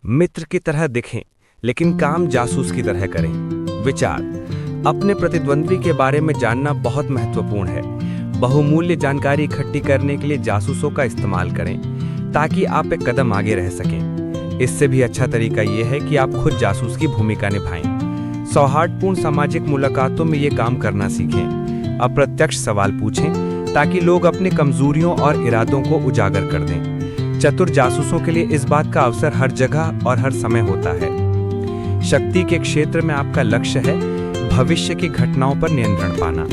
मित्र की तरह दिखें, लेकिन काम जासूस की तरह करें। विचार: अपने प्रतिद्वंद्वी के बारे में जानना बहुत महत्वपूर्ण है। बहुमूल्य जानकारी इकट्ठी करने के लिए जासूसों का इस्तेमाल करें, ताकि आप एक कदम आगे रह सकें। इससे भी अच्छा तरीका यह है कि आप खुद जासूस की भूमिका निभाएं। सौहार्दपूर्ण सामाजिक मुलाकातों में ये काम करना सीखें। अप्रत्यक्ष सवाल पूछें, ताकि लोग अपनी कमजोरियों और इरादों को उजागर कर दें। चतुर जासूसों के लिए इस बात का अवसर हर जगह और हर समय होता है। शक्ति के क्षेत्र में आपका लक्ष्य है भविष्य की घटनाओं पर नियंत्रण पाना।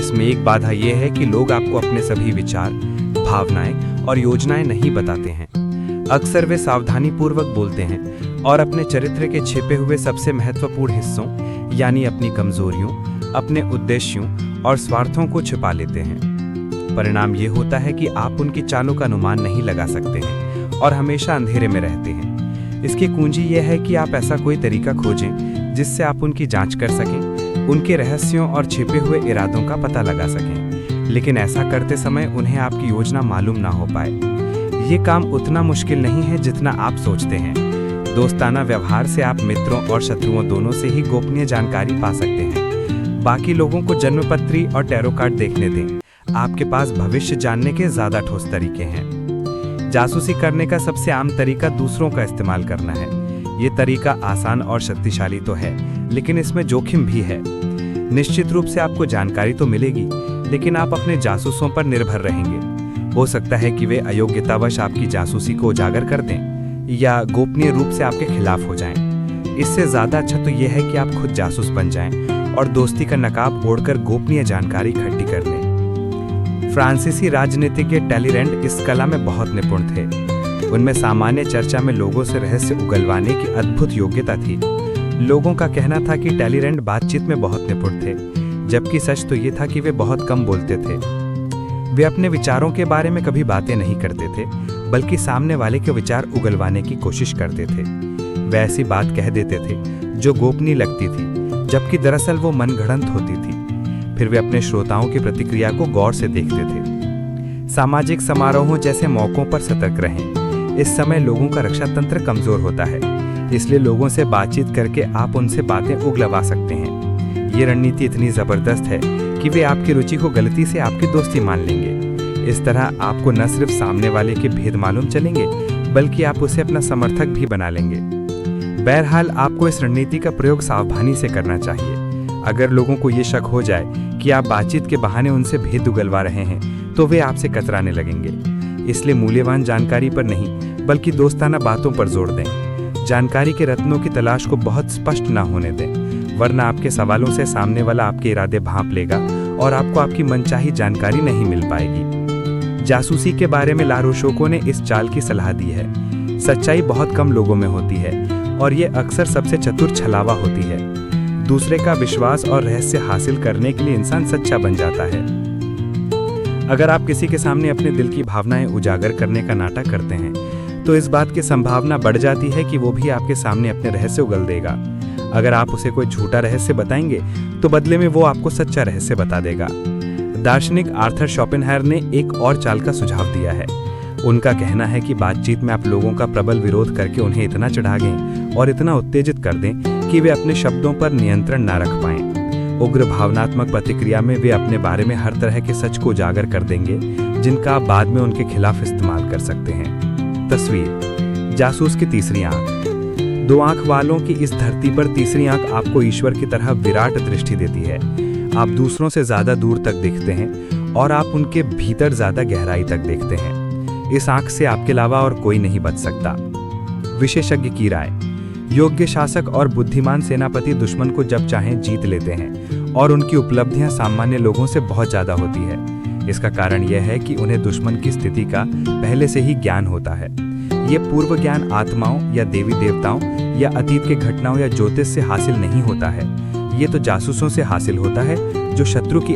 इसमें एक बाधा यह है कि लोग आपको अपने सभी विचार, भावनाएं और योजनाएं नहीं बताते हैं। अक्सर वे सावधानीपूर्वक बोलते हैं और अपने चरित्र के छिपे हुए सबसे महत्वपूर्ण हिस्सों, यानी अपनी कमजोरियों, अपने उद्देश्यों और स्वार्थों को छिपा लेते हैं। परिणाम ये होता है कि आप उनकी चालों का अनुमान नहीं लगा सकते हैं और हमेशा अंधेरे में रहते हैं। इसकी कुंजी यह है कि आप ऐसा कोई तरीका खोजें जिससे आप उनकी जांच कर सकें, उनके रहस्यों और छिपे हुए इरादों का पता लगा सकें। लेकिन ऐसा करते समय उन्हें आपकी योजना मालूम ना हो पाए। ये काम उतना मुश्किल नहीं है जितना आप सोचते हैं। दोस्ताना व्यवहार से आप मित्रों और शत्रुओं दोनों से ही गोपनीय जानकारी पा सकते हैं। बाकी लोगों को जन्मपत्री और टैरो कार्ड देखने दें। आपके पास भविष्य जानने के ज्यादा ठोस तरीके हैं। जासूसी करने का सबसे आम तरीका दूसरों का इस्तेमाल करना है। ये तरीका आसान और शक्तिशाली तो है, लेकिन इसमें जोखिम भी है। निश्चित रूप से आपको जानकारी तो मिलेगी, लेकिन आप अपने जासूसों पर निर्भर रहेंगे। हो सकता है कि वे अयोग्यतावश आपकी जासूसी को उजागर कर दें या गोपनीय रूप से आपके खिलाफ हो जाएं। इससे ज्यादा अच्छा तो यह है कि आप खुद जासूस बन जाएं और दोस्ती का नकाब ओढ़कर गोपनीय जानकारी इकट्ठी कर लें। फ्रांसीसी राजनीतिज्ञ टैलीरेंड इस कला में बहुत निपुण थे। उनमें सामान्य चर्चा में लोगों से रहस्य उगलवाने की अद्भुत योग्यता थी। लोगों का कहना था कि टैलीरेंड बातचीत में बहुत निपुण थे, जबकि सच तो ये था कि वे बहुत कम बोलते थे। वे अपने विचारों के बारे में कभी बातें नहीं करते थे, बल्कि सामने वाले के विचार उगलवाने की कोशिश करते थे। वे ऐसी बात कह देते थे जो गोपनीय लगती थी, जबकि दरअसल वो मनगढ़ंत होती थी। फिर वे अपने श्रोताओं की प्रतिक्रिया को गौर से देखते थे। सामाजिक समारोहों जैसे मौकों पर सतर्क रहें। इस समय लोगों का रक्षा तंत्र कमजोर होता है, इसलिए लोगों से बातचीत करके आप उनसे बातें उगलवा सकते हैं। ये रणनीति इतनी जबरदस्त है कि वे आपकी रुचि को गलती से आपकी दोस्ती मान लेंगे। इस तरह आपको न सिर्फ सामने वाले के भेद मालूम चलेंगे, बल्कि आप उसे अपना समर्थक भी बना लेंगे। बहरहाल आपको इस रणनीति का प्रयोग सावधानी से करना चाहिए। अगर लोगों को ये शक हो जाए कि आप बातचीत के बहाने उनसे भेद उगलवा रहे हैं, तो वे आपसे कतराने लगेंगे। इसलिए मूल्यवान जानकारी पर नहीं, बल्कि दोस्ताना बातों पर जोर दें। जानकारी के रत्नों की तलाश को बहुत स्पष्ट ना होने दें, वरना आपके सवालों से सामने वाला आपके इरादे भांप लेगा और आपको आपकी मनचाही जानकारी नहीं मिल पाएगी। जासूसी के बारे में लारोशोको ने इस चाल की सलाह दी है। सच्चाई बहुत कम लोगों में होती है और ये अक्सर सबसे चतुर छलावा होती है। दूसरे का विश्वास और रहस्य हासिल करने के लिए इंसान सच्चा बन जाता है। अगर आप किसी के सामने अपने दिल की भावनाएं उजागर करने का नाटक करते हैं, तो इस बात की संभावना बढ़ जाती है कि वो भी आपके सामने अपने रहस्य उगल देगा। अगर आप उसे कोई झूठा रहस्य बताएंगे, तो बदले में वो आपको सच्चा रहस्य बता देगा। दार्शनिक आर्थर शोपेनहायर ने एक और चाल का सुझाव दिया है। उनका कहना है कि बातचीत में आप लोगों का प्रबल विरोध करके उन्हें इतना चढ़ा दें और इतना उत्तेजित कर दें कि वे अपने शब्दों पर नियंत्रण ना रख पाएं। उग्र भावनात्मक प्रतिक्रिया में वे अपने बारे में हर तरह के सच को उजागर कर देंगे, जिनका आप बाद में उनके खिलाफ इस्तेमाल कर सकते हैं। तस्वीर: जासूस की तीसरी आंख। दो आंख वालों की इस धरती पर तीसरी आंख आपको ईश्वर की तरह विराट दृष्टि देती है। आप दूसरों से ज्यादा दूर तक देखते हैं और आप उनके भीतर ज्यादा गहराई तक देखते हैं। इस आंख से आपके अलावा और कोई नहीं बच सकता। विशेषज्ञ की राय: योग्य शासक और बुद्धिमान सेनापति दुश्मन को जब चाहें जीत लेते हैं और उनकी उपलब्धियां सामान्य लोगों से बहुत ज्यादा होती है। इसका कारण यह है कि उन्हें दुश्मन की स्थिति का पहले से ही ज्ञान होता है। ये पूर्व ज्ञान आत्माओं या देवी देवताओं या अतीत के घटनाओं या ज्योतिष से हासिल नहीं होता है। ये तो जासूसों से हासिल होता है, जो शत्रु की